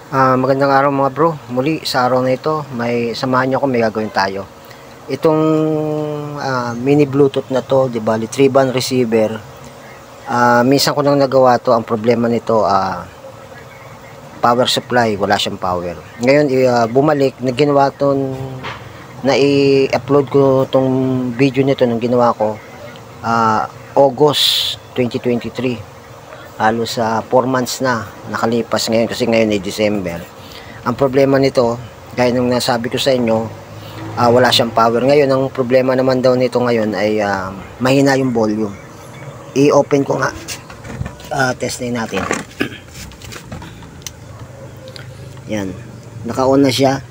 Magandang araw mga bro. Muli sa araw na ito, samahan niyo ako, may gagawin tayo. Itong mini Bluetooth na to, di ba, 3-band receiver. Minsan ko nang nagawa to. Ang problema nito, power supply, wala siyang power. Ngayon, bumalik, ginawa to, na i-upload ko tong video nito nung ginawa ko, August 2023. Halos sa 4 months na nakalipas ngayon kasi ngayon ay December. Ang problema nito, gaya ng nasabi ko sa inyo, wala siyang power. Ngayon, ang problema naman daw nito ngayon ay mahina yung volume. I-open ko nga. Testin natin. Yan. Naka-on na siya.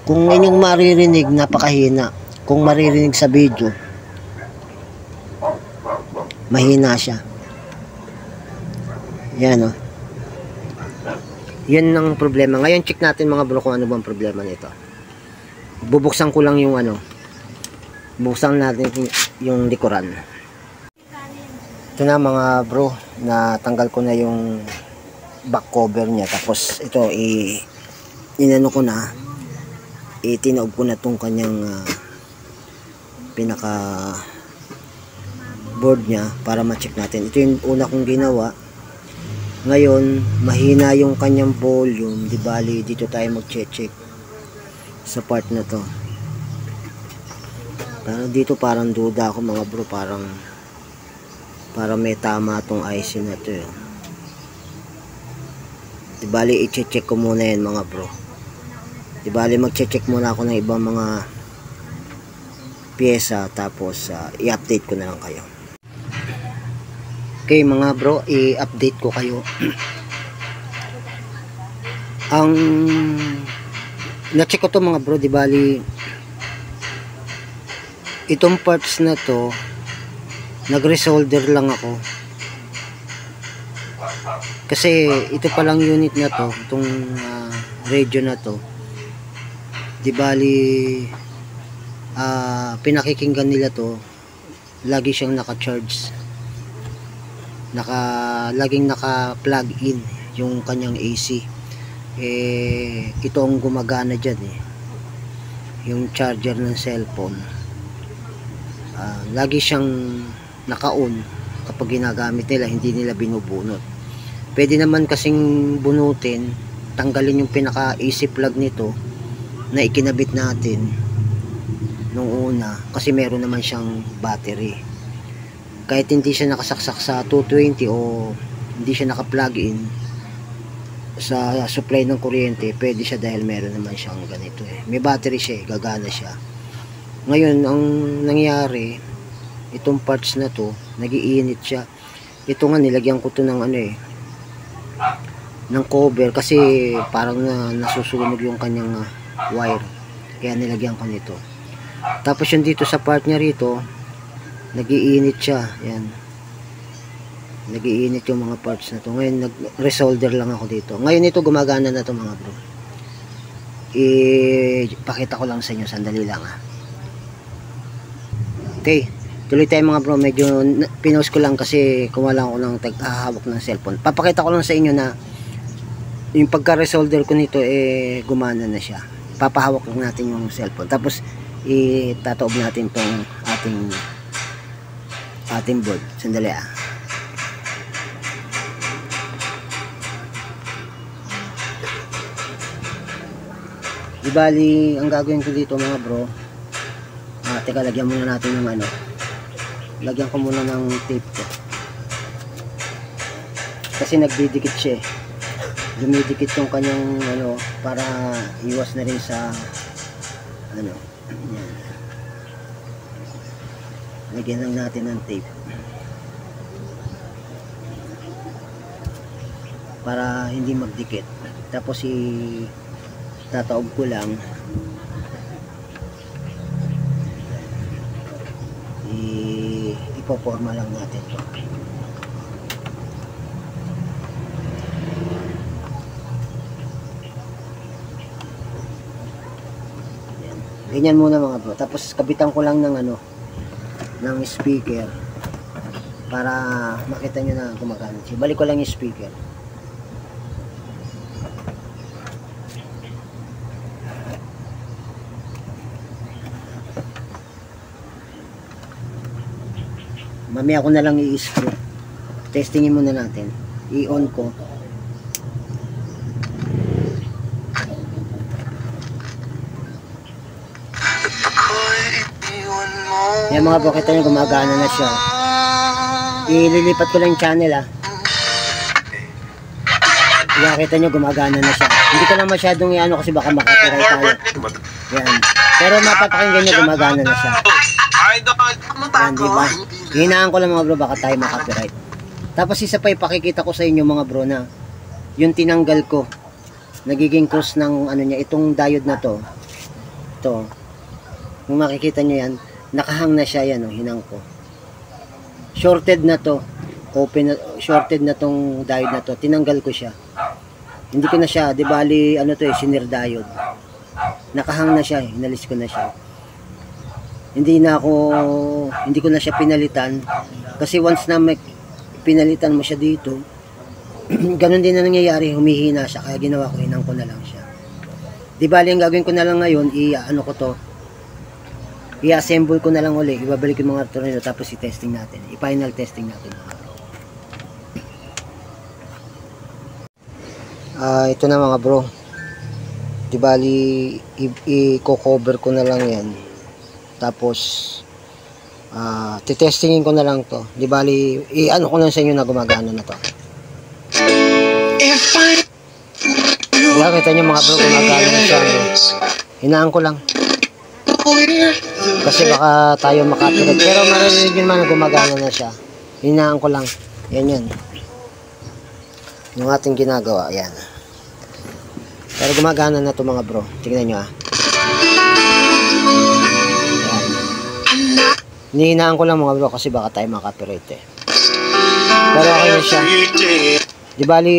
Kung inyong maririnig, napakahina. Kung maririnig sa video, mahina siya. Yan o. Yan ang problema. Ngayon check natin mga bro kung ano bang problema nito. Bubuksan ko lang yung buksan natin yung likuran. Ito na mga bro, natanggal ko na yung back cover niya. Tapos ito inano ko na, itinaob ko na tong kanyang pinaka board niya para ma-check natin. Ito yung una kong ginawa. Ngayon, mahina yung kanyang volume. Di bali, dito tayo mag-check sa part na to. Pero dito parang duda ako mga bro. Parang may tama tong IC na to. Di bali, i-check ko muna yan mga bro. Di bali, mag-check muna ako ng ibang mga pyesa. Tapos, i-update ko na lang kayo. Okay mga bro, i-update ko kayo. Ang na-check ko to mga bro, di bali itong parts na to nag-resolder lang ako. Kasi ito palang unit na to, itong radio na to. Di bali pinakikinggan nila to, lagi siyang naka-charge. Laging naka-plug in yung kanyang AC. Ito ang gumagana dyan yung charger ng cellphone. Lagi siyang naka-on kapag ginagamit nila, hindi nila binubunot. Pwede naman kasing bunutin, tanggalin yung pinaka AC plug nito na ikinabit natin nung una, kasi meron naman siyang battery. Kahit hindi siya nakasaksak sa 220 o hindi siya naka-plug in sa supply ng kuryente, pwede siya dahil meron naman siyang ganito may battery siya, gagana siya. Ngayon, ang nangyari, itong parts na to, nagiinit siya. Ito nga, nilagyan ko to ng ng cover kasi parang nasusunog yung kanyang wire. Kaya nilagyan ko nito. Tapos yung dito sa part niya rito, nagiinit siya. Yan. Nagiinit yung mga parts na to. Ngayon, nag-resolder lang ako dito. Ngayon ito, gumagana na to mga bro. Ipakita ko lang sa inyo. Sandali lang Okay. Tuloy tayo mga bro. Medyo pinost ko lang kasi kumuha lang ako ng hawak ng cellphone. Papakita ko lang sa inyo na yung pagka-resolder ko nito gumana na siya. Papahawak lang natin yung cellphone. Tapos itataob natin tong ating board. Sandali Di bali, ang gagawin ko dito mga bro, teka, lagyan muna natin yung lagyan ko muna ng tape ko kasi nagdidikit siya dumidikit yung kanyang para iwas na rin sa yan. Lagyan lang natin ng tape para hindi magdikit. Tapos tataob ko lang, ipoporma lang natin to. Ganyan muna mga bro. Tapos kabitan ko lang ng ng speaker para makita nyo na gumagana siya. Balik ko lang yung speaker. Mamaya ko na lang i-screw. Testingin muna natin. I-on ko. Yan mga bro, kita nyo gumagana na siya. Ililipat ko lang yung channel Yan, kita nyo gumagana na siya. Hindi ko lang masyadong i-ano kasi baka makapirate tayo. Yan. Pero mapapakinggan nyo gumagana na siya. Yan, diba? Hinaan ko lang mga bro, baka tayo makapirate. Tapos isa pa ipakikita ko sa inyo mga bro na yung tinanggal ko, nagiging cause ng ano niya, itong diode na to. Ito. Kung makikita nyo yan, nakahang na siya yan, hinang ko. Shorted na to. Shorted na tong diode na to. Tinanggal ko siya. Hindi ko na siya, di bali, ano to sinir diode. Nakahang na siya, inalis ko na siya. Hindi ko na siya pinalitan. Kasi once na pinalitan mo siya dito, ganun din na nangyayari, humihina siya. Kaya ginawa ko, hinang ko na lang siya. Di bali, ang gagawin ko na lang ngayon, i-assemble ko na lang ulit, ibabalik yung mga tornilyo, tapos i-testing natin, i-final testing natin. Ito na mga bro, di bali i-cover ko na lang yan, tapos titestingin ko na lang to, di bali i-ano ko lang sa inyo na gumagana na to. Kaya kita nyo mga bro, gumagana na siya, hinaan ko lang kasi baka tayo makapirate, pero marinig nyo naman na gumagana na siya. Hinaan ko lang, yan yung ating ginagawa, yan. Pero gumagana na to mga bro, tingnan nyo Hinihinaan ko lang mga bro kasi baka tayo makapirate pero okay na siya. Di bali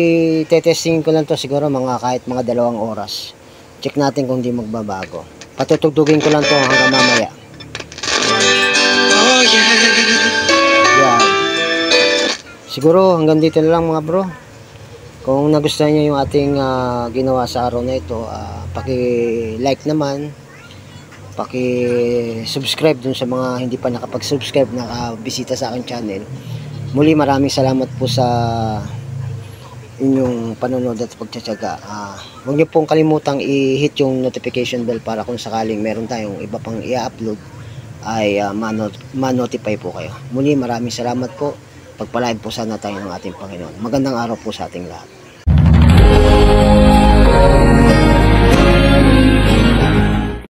tetestingin ko lang to siguro kahit mga 2 oras. Check natin kung di magbabago. Patutugtugin ko lang to hanggang mamaya. Yan. Siguro hanggang dito na lang mga bro. Kung nagustuhan niyo yung ating ginawa sa araw na ito, paki-like naman, paki-subscribe dun sa mga hindi pa nakapag-subscribe, nakabisita sa aking channel. Muli maraming salamat po sa inyong panonood at pagtsatsaga. Huwag niyo pong kalimutang i-hit yung notification bell para kung sakaling meron tayong iba pang i-upload ay ma-notify po kayo. Muli maraming salamat po. Pagpalain po sana tayo ng ating Panginoon. Magandang araw po sa ating lahat.